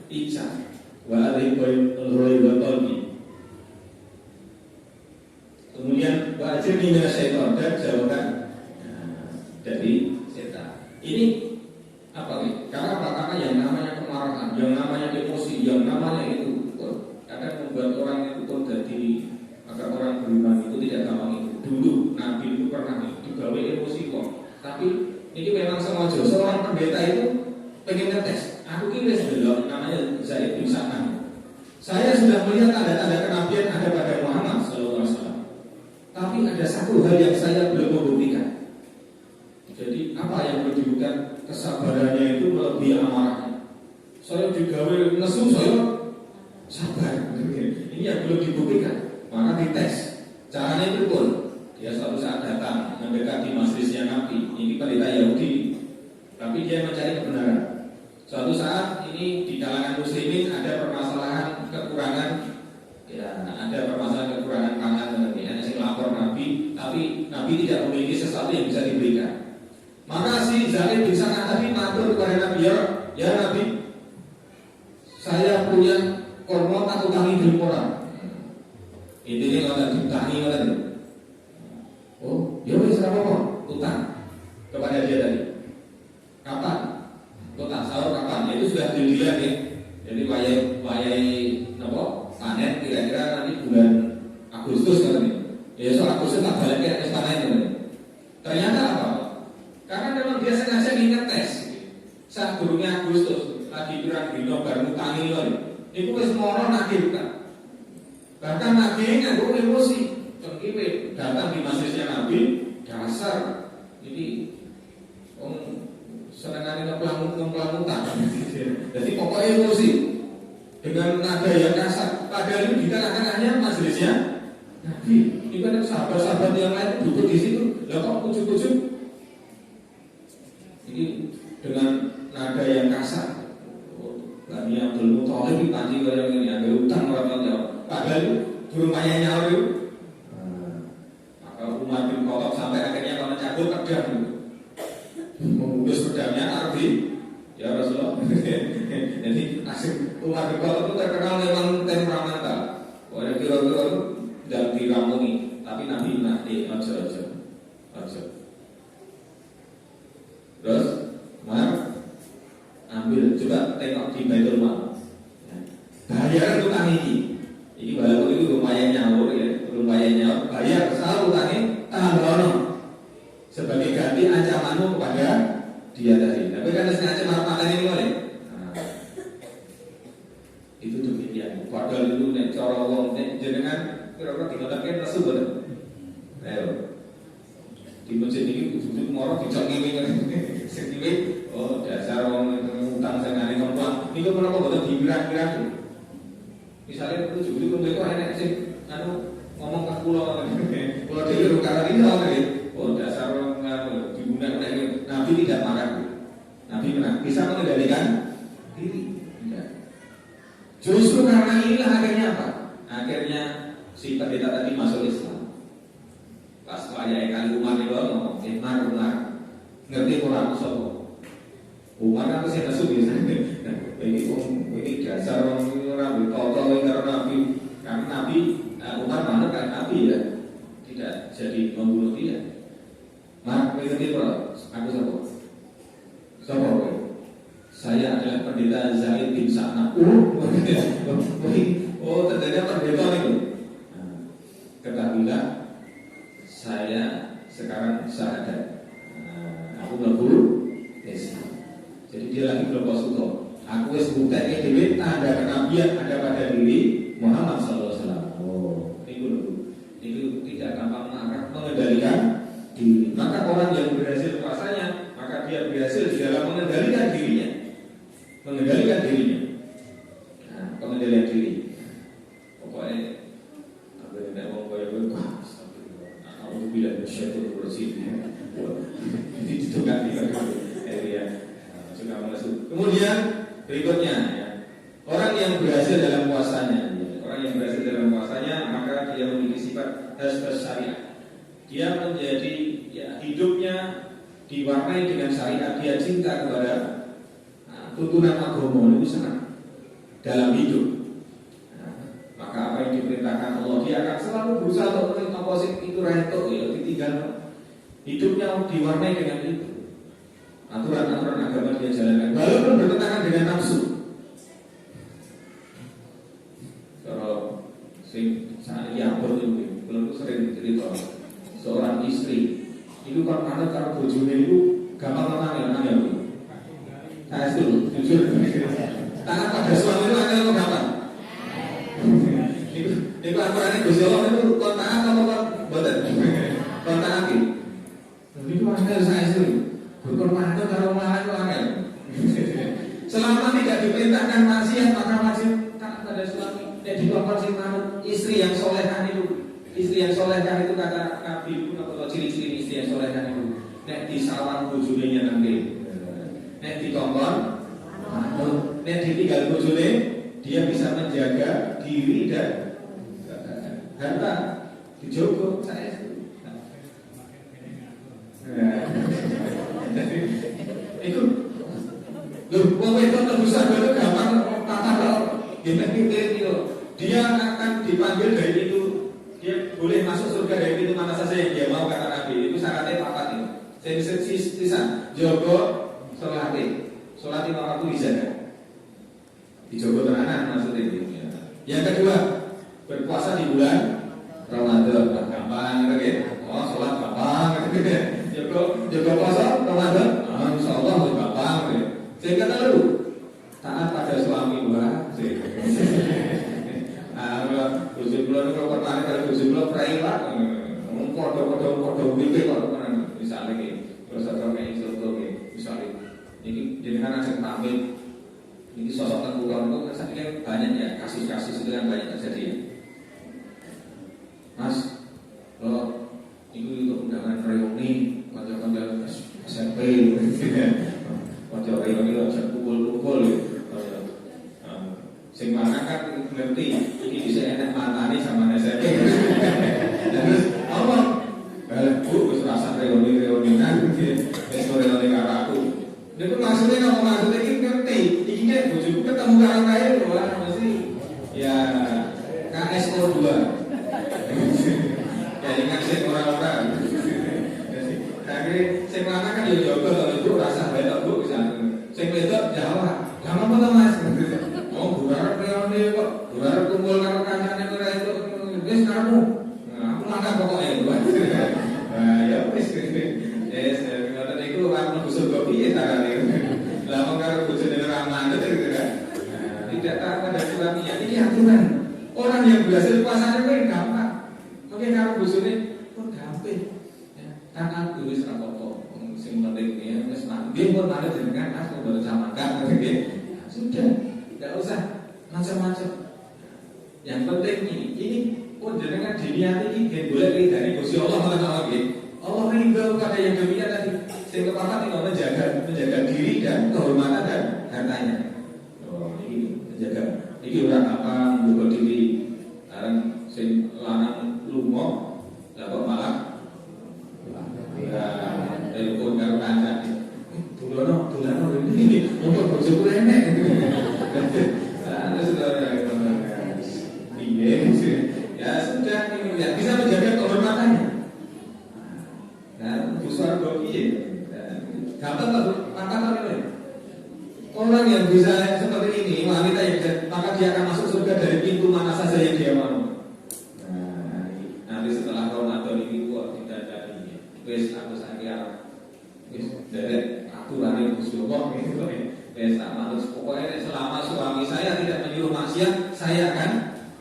ica wa adhib ghaidha qalbi. Kemudian wa ajirni minasyaiton, dan jauhkan dari setan. Ini apa nih? Karena apa? Karena yang namanya kemarahan, yang namanya emosi, yang namanya itu kadang membuat orang itu pun jadi, agar orang beriman itu tidak gampang itu. Dulu Nabi itu pernah digawe emosi kok. Tapi ini memang sengaja. Seorang pendeta itu pengen ngetes. Aku kira sebelum namanya Zaid bin Sa'man. Saya sudah melihat tanda-tanda kenabian ada pada Muhammad SAW. Tapi ada satu hal yang saya belum membuktikan. Jadi apa yang perlu dibuktikan? Kesabarannya itu melebihi amarahnya. Saya digawe nesu, saya sabar. Ini yang belum dibuktikan. Maka dites. Caranya itu pun dia suatu saat datang mendekati majelisnya Nabi. Ini pendeta Yahudi, tapi dia mencari kebenaran. Suatu saat ini di kalangan muslimin ada permasalahan kekurangan, ya ada permasalahan kekurangan pangan. Ada yang lapor Nabi, tapi Nabi tidak memiliki sesuatu yang bisa diberikan. Maka si Zaid bin Sa'man tadi matur kepada Nabi, ya Nabi, saya punya kormo tak utangi belum orang. Intinya kalau diutangi malah. Oh, ya wis apa utang kepada dia tadi. Kapan? Utang sahur kapan? Itu sudah dilihat ya. Jadi wayai napa? Panen kira-kira nanti bulan Agustus katanya. Ya soal Agustus tak balik ke panen. Ternyata apa? Karena memang dia sengaja ingin tes. Saat burungnya Agustus lagi pirang dino baru tangi lho. Iku wis moro nagih kan. Bahkan nagih nganggo emosi. Cengkiwe datang di masjidnya Nabi, dasar ini senengane ngeplangutan. Jadi pokoknya emosi dengan nada yang kasar. Padahal ini dikarenakan hanya majelisnya Nabi. Ini kan sahabat-sahabat yang lain duduk di situ. Lah kok ujuk-ujuk ini dengan nada yang kasar. Nabi Abdul Muthalib iki panci kaya ngene, anggar utang ora jawab. Padahal durung payah nyaur itu. Maka Umar bin Khattab sampai akhirnya kalau cabut pedang itu. Membungkus pedangnya Arbi, ya Rasulullah. Jadi asik Umar bin Khattab itu terkenal memang temperamental. Oleh kira-kira dan diramuni, tapi Nabi nanti aja. Terus, ambil coba tengok di Baitul Mal. Bayar utang ini. Ini walaupun itu lumayan nyaur ya, bayar selalu utangnya tambah sebagai ganti ancamanmu kepada dia tadi. Tapi kan sengaja makan ini boleh. Itu demikian. Padahal itu nek cara wong nek jenengan kira-kira dikatakan nesu boten. Ayo. Di masjid ini kudu moro dicok ngene sing oh dasar wong utang sangane ngomong. Niku menapa boten dipirang-pirang. Misalnya itu juga itu enak sih ngomong ke pulau dhewe karo iki oh dasar wong digunakan Nabi tidak marah. Nabi bisa mengendalikan diri. Justru karena inilah akhirnya apa? Akhirnya si pendeta tadi masuk Islam. Pas wayai kali Umar itu ngomong, Umar ngerti orang sapa? Umar kan sing nesu biasane. Ini dasar orang bertoto karena Nabi. Karena Nabi Umar mana kan Nabi ya, tidak jadi membunuh dia. Mak ngerti ora? Aku sapa? Saya adalah pendeta Zaid bin Sa'man. Oh, ternyata pendeta itu. Ketahuilah saya sekarang syahadat. Aku berburu Islam. Jadi dia lagi berposuto. Aku wis buktekne dhewe tanda kenabian ada pada diri Muhammad SAW. Oh, itu tidak gampang marah, mengendalikan diri. Maka orang yang berhasil puasanya, maka dia berhasil di dalam mengendalikan dirinya. Pengendalian diri. Pokoknya apa yang tidak mau kaya aku bilang syaitan bersih. Itu kan dia juga masuk. Kemudian berikutnya ya, orang yang berhasil dalam puasanya, orang yang hasbas syariat. Dia menjadi hidupnya diwarnai dengan syariat. Dia cinta kepada tuntunan agama itu sangat dalam hidup. Maka apa yang diperintahkan Allah, dia akan selalu berusaha untuk menerima positif itu reto ya, ditinggal. Hidupnya diwarnai dengan itu. Aturan-aturan agama dia jalankan, walaupun bertentangan dengan nafsu. Kalau saya itu belum sering cerita seorang istri itu kalau bojone itu gampang ya. Saya itu jujur. Taat pada suami itu ada yang gampang. Itu aturannya Gusti Allah itu kontak atau boten? Kontak lagi. Itu angel saya sih. Berkorban itu kalau malah itu angel. Selama tidak diperintahkan maksiat maka wajib taat pada suami. Jadi sing manut istri yang solehan itu. Istri yang solehan itu kata Nabi pun atau ciri-ciri istri yang solehan itu. Nek disawang bojone nanti. Nek dikongkon manut. Nek ditinggal bojone dia bisa menjaga diri dan harta dijogo saya. Itu loh, wong itu tebusan itu gampang tata gimana dia akan dipanggil dari itu, dia boleh masuk surga dari pintu mana saja yang dia mau kata Nabi. Itu syaratnya papat itu. Saya bisa jogo sholat waktu dijaga, dijogo tenanan maksudnya itu. Yang kedua, berpuasa di bulan Ramadan, gampang gitu. Oh, sholat gampang gitu. Jaga puasa Ramadan, insyaallah gampang gitu. Sehingga lalu taat pada suami wah. Bojo kula niku pertanyaan karo bojo kula prailah. Padha-padha mikir kok misale iki. Terus ora mek contoh iki. Misale iki jenengan ajeng pamit. Ini sosok tengku kula sakjane banyak ya kasus-kasus itu yang banyak terjadi ya. Mas, kalau itu undangan reuni kanca-kanca SMP, kanca reuni lho kumpul-kumpul ya. Sing mana kan ngerti ini bisa enak matane sama SMP. Terus apa? Bu wis rasa reuni-reuninan wis reuni karo aku. Niku maksudnya kalau maksudnya iki ngerti, iki kan bojoku ketemu karo kae lho, mesti ya KSO 2. Jadi ngasih orang-orang. Tapi sing lanang kan yo jaga to ibu rasa wedok Bu bisa. Sing wedok jawab, "Lama apa to Mas?" Oh, bubar reuni kok. Bubar kumpul karo kancane ora itu wis kamu. Aku mangkat pokoke. Nah, ya wis. Yes, ngoten niku arep mlebu surga piye carane. Lah wong karo bojone ora manut gitu kan. Tidak taat pada suaminya. Ini aturan. Orang yang berhasil puasanya kan gampang. Oke, karo bojone pun gampang. Ya, kan aku wis ra apa-apa. Sing penting ya wis nggih pun manut jenengan Mas kok samakan nggih. Sudah, enggak usah macam-macam. Yang penting ini pun jenengan diniati iki boleh dari Gusti Allah malah nggih. Allah ridho pada yang demikian tadi. Sing kepapat itu menjaga diri dan kehormatan dan hartanya. Oh, ini menjaga. Iki ora apa menjaga diri. Sekarang sing lanang lunga dapat malah ya telepon karo kancane bulono ini untuk bojoku enek ya sudah ini ya bisa menjaga kehormatannya nah besar piye gampang tak pangkat ini orang yang bisa seperti ini wanita yang bisa maka dia akan masuk surga dari pintu mana saja yang dia mau. Nanti setelah Ramadan ini kok tidak ada ini. Wes aku sakit, wes dari aturan Gusti Allah gitu. Wes tak manut pokoknya selama suami saya tidak menyuruh maksiat, saya akan.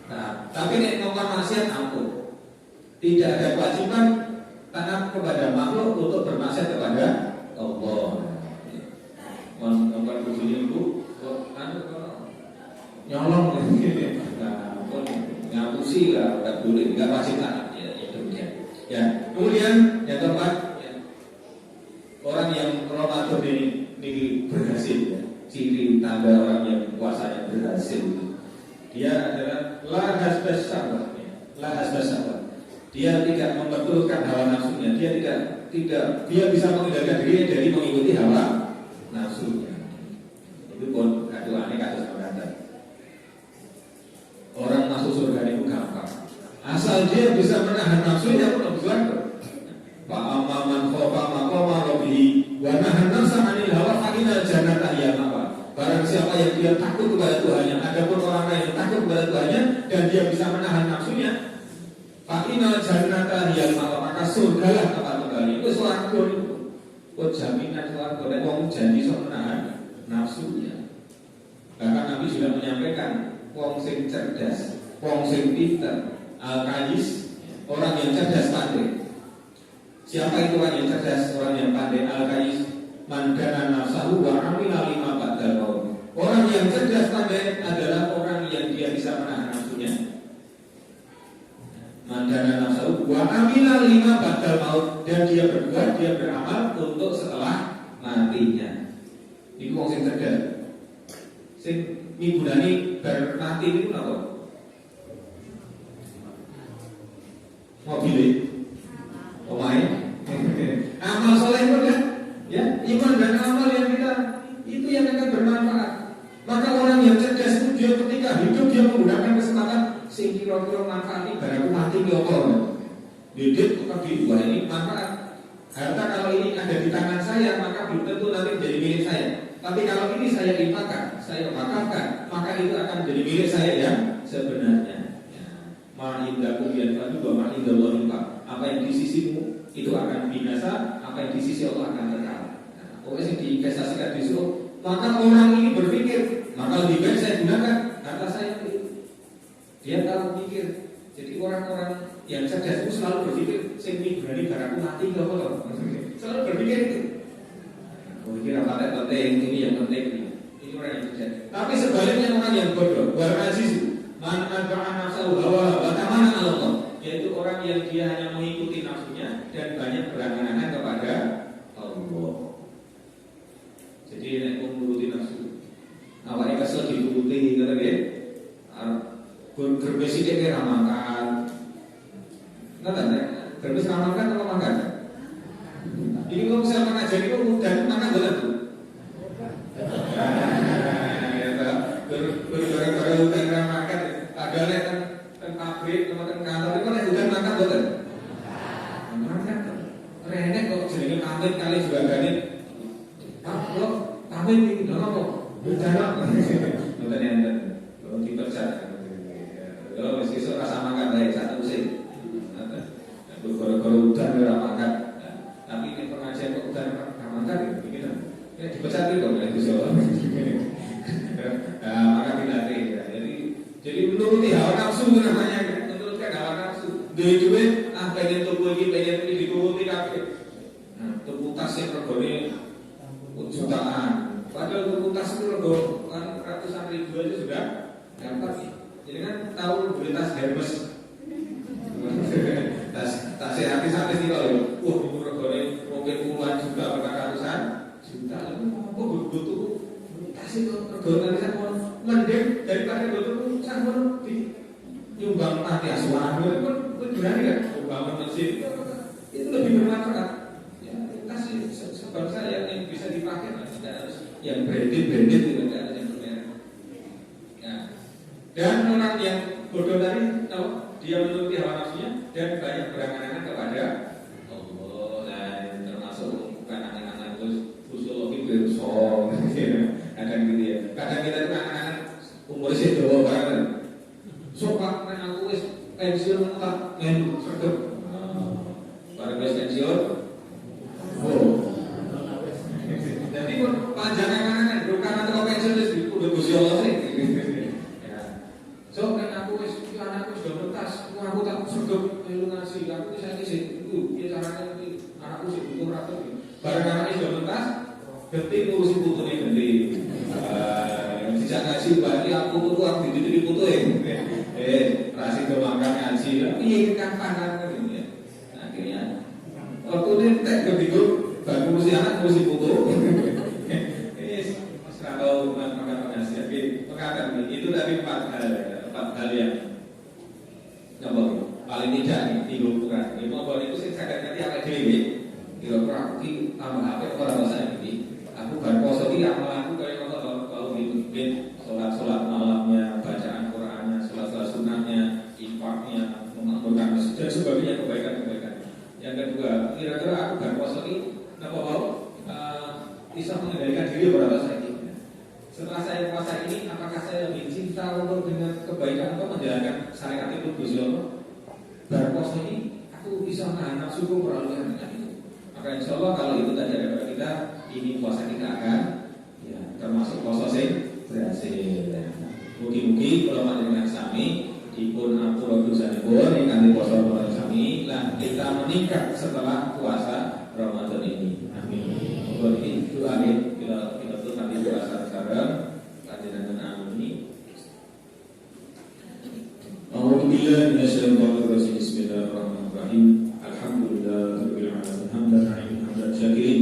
Nah, tapi nek ngomong maksiat ampun. Tidak ada kewajiban taat kepada makhluk untuk bermaksiat kepada Allah. Ngomong bujune Bu, kok nyolong gitu. Nah, pun ngapusi lah, enggak boleh, enggak wajib taat ya, demikian. Ya, kemudian yang keempat ya, orang yang Ramadan ini berhasil ya. Ciri tanda orang yang puasanya berhasil dia adalah la hasbas sabar ya. La hasbas sabar. dia tidak memperturutkan hawa nafsunya, dia dia bisa menghindarkan diri dari mengikuti hawa nafsunya. Itu pun kaduane kados mekaten. Orang masuk surga itu gampang, asal dia bisa menahan nafsunya pun surga. Fa amman khafa maqama rabbih wa nahan nafsa 'anil hawa fa innal jannata hiya ma'wa. Barang siapa yang dia takut kepada Tuhannya, adapun orang lain yang takut kepada Tuhannya dan dia bisa menahan nafsunya, fa innal jannata hiya ma'wa, maka surgalah tempat tinggalnya. Itu swarga itu. Oh, jaminan swarga nek wong janji sok menahan nafsunya. Bahkan Nabi sudah menyampaikan, wong sing cerdas, wong sing pinter, al-kayis, orang yang cerdas pandai. Siapa itu orang yang cerdas, orang yang pandai? Al-kayis man kana nafsahu wa amila lima ba'dal maut. Orang yang cerdas pandai adalah orang yang dia bisa menahan nafsunya. Man kana nafsahu wa amila lima ba'dal maut, dan dia berbuat, dia beramal untuk setelah matinya. Iku wong sing cerdas. Sing migunani bar mati niku napa? Mobil, omahe, amal soleh pun kan, ya, iman dan amal yang kita itu yang akan bermanfaat. Maka orang yang cerdas itu dia ketika hidup dia menggunakan kesempatan sing kira-kira manfaat ini barangku mati ki apa? Didik kok wah ini manfaat. Harta kalau ini ada di tangan saya maka belum tentu nanti menjadi milik saya. Tapi kalau ini saya infakkan, saya wakafkan, maka itu akan menjadi milik saya yang sebenarnya. Ma'indakum yanfa'u wa ma'indallahi baq. Apa yang di sisimu itu akan binasa, apa yang di sisi Allah akan kekal. Pokoknya yang diinvestasikan di situ, maka orang ini berpikir, maka lebih baik saya gunakan harta saya itu. Dia tahu pikir. Jadi orang-orang yang cerdas itu selalu berpikir, saya ini berani barangku mati ke apa? Selalu berpikir itu. Berpikir apa penting, ini yang penting. Ini orang yang cerdas. Tapi sebaliknya orang yang bodoh, wal aziz man adba'a nafsahu hawa wa tamana 'ala Allah, yaitu orang yang dia hanya mengikuti nafsunya dan banyak berangan-angan kepada Allah. Jadi nek menuruti nafsu, awake kesel dituruti ngono nggih. Gerbes iki kira makan. Ngoten nek gerbes makan apa makan? Ini kalau misalnya ngajari kok mudah makan boten, Bu? Baru pengen makan, ada nek kan pabrik, kan kantor itu nek udah makan boten. Makan renek kok jenenge pamit kali juga gane. Pak, kok pamit iki lho kok? Udah boten enten. Kalau dipercaya. Kalau wis iso rasa makan baik satu sih. Gara-gara udah ora makan. Tapi nek pengajian kok udah makan iki kan. Ya dipecat itu oleh Gusti Allah. Maka tidak ya. Jadi menuruti hawa nafsu namanya, menurutkan hawa nafsu. Duit pengen tuku iki, pengen iki dituruti kabeh. Nah, tuku tas yang regane jutaan. Padahal tuku tas itu rego kan ratusan ribu aja sudah dapat. Jadi kan tahu beli tas Hermes. tas artis-artis iki lho. Wah, itu regane mungkin puluhan juta, bahkan ratusan juta. Kok butuh tas itu regane sakmono mending daripada butuh sakmono di nyumbang panti asuhan pun berani kan bangun masjid itu lebih bermanfaat. Ya, tas sebangsa yang bisa dipakai tidak harus yang branded itu tidak harus yang bermerek. Ya. Dan orang yang bodoh tadi tahu dia menuruti hawa nafsunya dan banyak berangan-angan kepada Allah, dan termasuk bukan angan-angan usul bersong kadang gitu ya. Kadang kita itu angan-angan umur sih jauh banget. So Pak, nek aku wis pensiun tak melu sregep. Bareng wis pensiun. Oh. Jadi panjang angan-angan bukan antara pensiun wis udah Gusti Allah sih. Ya. So nek aku wis anakku sudah mentas, aku tak sregep melu ngaji. Aku wis saiki sih piye carane iki anakku sih butuh ratus. Bareng anaknya sudah mentas, detik ngurusi putune gede. Dijak ngaji bagi aku tuh aku dititip putu ya. Rasi ke makan ngaji. Piye kan pangan ngene ya. Akhirnya waktu ini tek begitu bagi ngurusi anak ngurusi putu. Serangkau makan pengajian. Oke, itu tadi empat hal yang paling paling tidak tidur kurang. Ini mau itu sih saya ngerti apa dewi. Kira-kira aku tambah apa orang saya ini. Aku berposo ini amal aku kayak kalau bikin sholat malamnya, bacaan Qurannya, sholat sunnahnya, infaknya, memakmurkan masjid dan sebagainya kebaikan-kebaikan. Yang kedua, kira-kira aku berposo ini apa mau bisa mengendalikan diri berapa saya ini. Setelah saya puasa ini, apakah saya lebih cinta untuk dengan kebaikan atau menjalankan syariat itu Gusti Allah? Berpuasa ini, aku bisa menahan nafsuku perlaluan dengan itu. Maka insya Allah kalau itu tadi ada pada kita, ini puasa kita akan ya, termasuk puasa sing berhasil. Mungkin kalau dengan sami, dipun ampun dosanipun, ingkang puasa Ramadan sami, lah kita meningkat setelah puasa Ramadan ini. Amin. Buat ini doa kita tuh nanti puasa sekarang, kajian dan ini. Alhamdulillah, Bismillahirrahmanirrahim. Alhamdulillahirabbil alamin. Hamdan syakirin.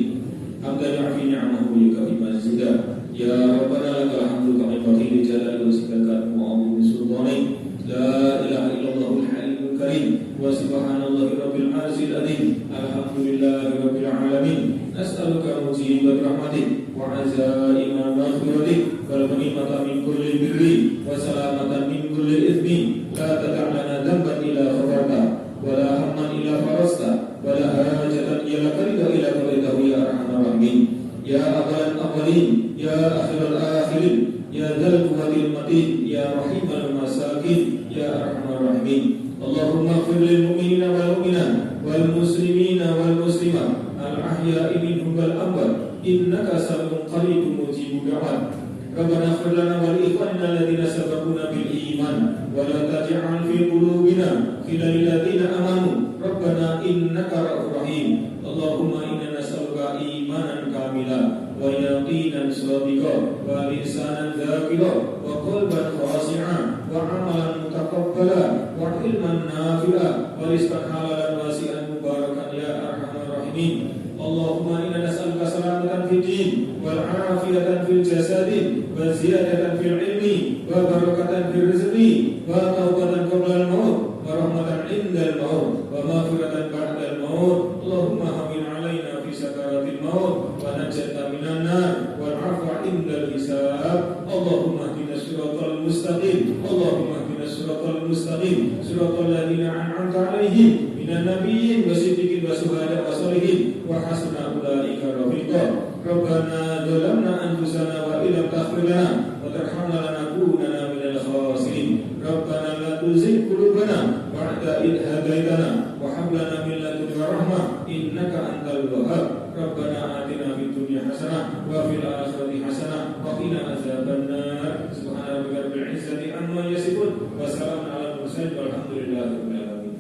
Hamdan yu'affi ni'amahu wa yukafi mazidah. Ya Rabbana lakal hamdu kama yanbaghi li jalali wajhika wa 'azimi sultanik. La ilaha illallahul hayyul karim. Wa subhanallahi rabbil arsyil azim. Alhamdulillahirabbil alamin. Nas'aluka mujibat rahmatik wa 'azaima maghfiratik wal ghanimata min kulli birri wa salamatan min kulli ithmin. La tad'alana dhanban illa ghafarta wa la hamman illa farasta wa la hajatan illa qadita illa qadaitahu ya arhamar rahimin. Ya awwalan awwalin, ya akhiral akhirin, ya dzal quwwatil matin, ya rahimal masakin, ya arhamar rahimin. Allahumma ighfir lil mu'minina wal mu'minat wal muslimina wal muslimat al ahya'i minhum wal amwat innaka sami'un qaribun mujibud da'wat. Rabbana ighfir lana wa li ikhwanina alladziina sabaquna bil iman wa la taj'al fi qulubina ghillan lil ladziina amanu Rabbana innaka ra'ufur rahim. Allahumma inna nas'aluka imanan kamila wa yaqinan shadiqa wa lisanan dzakira wa qalban khashi'an wa 'amalan mutaqabbala wa ilman nafi'a wa rizqan halalan wasi'an mubarakan ya arhamar rahimin. Allahumma inna nas'aluka salamatan fid din wal 'afiyatan fil jasadi wa ziyadatan fil ilmi wa barakatan fil rizqi wa taubatan qabla al maut wa rahmatan indal maut wa maghfiratan ba'dal maut. Allahumma hamin 'alaina fi sakaratil maut wa najjatna minan nar wal 'afwa indal hisab. Allahumma ihdinas siratal mustaqim. Allahumma ihdinas siratal mustaqim. Siratal ladzina an'amta 'alaihim minan nabiyyin wasiddiqin wasuhada wasolihin wa hasuna ulaika rafiqa. Rabbana zalamna anfusana wa illam taghfir lana wa tarhamna lanakunanna minal khasirin. Rabbana la tuzigh qulubana ba'da idh hadaitana wa hab lana min ladunka rahmah innaka antal wahhab. Rabbana atina fid dunya hasanah wa fil akhirati hasanah wa qina adzabannar. Subhana rabbika rabbil izzati amma yasifun wa salamun alal mursalin walhamdulillahi rabbil alamin.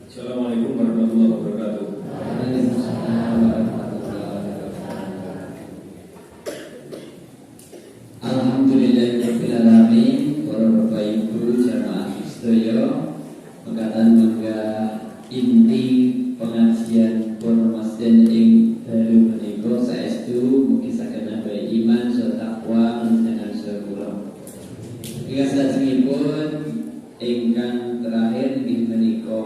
Assalamualaikum warahmatullahi wabarakatuh. Waalaikumsalam warahmatullahi wabarakatuh. Alhamdulillahirabbil alamin. Para bapak ibu jamaah sedaya, mekaten mangga inti pengajian pun masjid ing dalu menika saestu mugi saged nambahi iman serta takwa menjenengan sedaya. Ing salajengipun ingkang terakhir inggih menika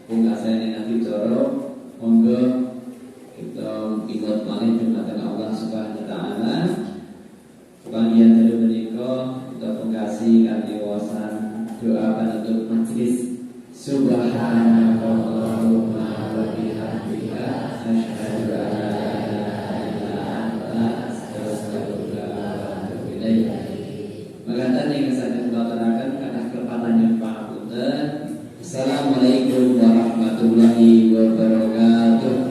pungkasane Nabi Coro, monggo kita ikut malih dumateng Allah Subhanahu wa taala. Panggihan dalu menika kita pungkasi kanthi wawasan doa penutup majelis. Subhanallahumma wa bihamdika asyhadu an la ilaha illa anta astaghfiruka wa atubu ilaik. Mekaten ing saged kula aturaken kathah kepatanipun pangapunten. Assalamualaikum warahmatullahi wabarakatuh.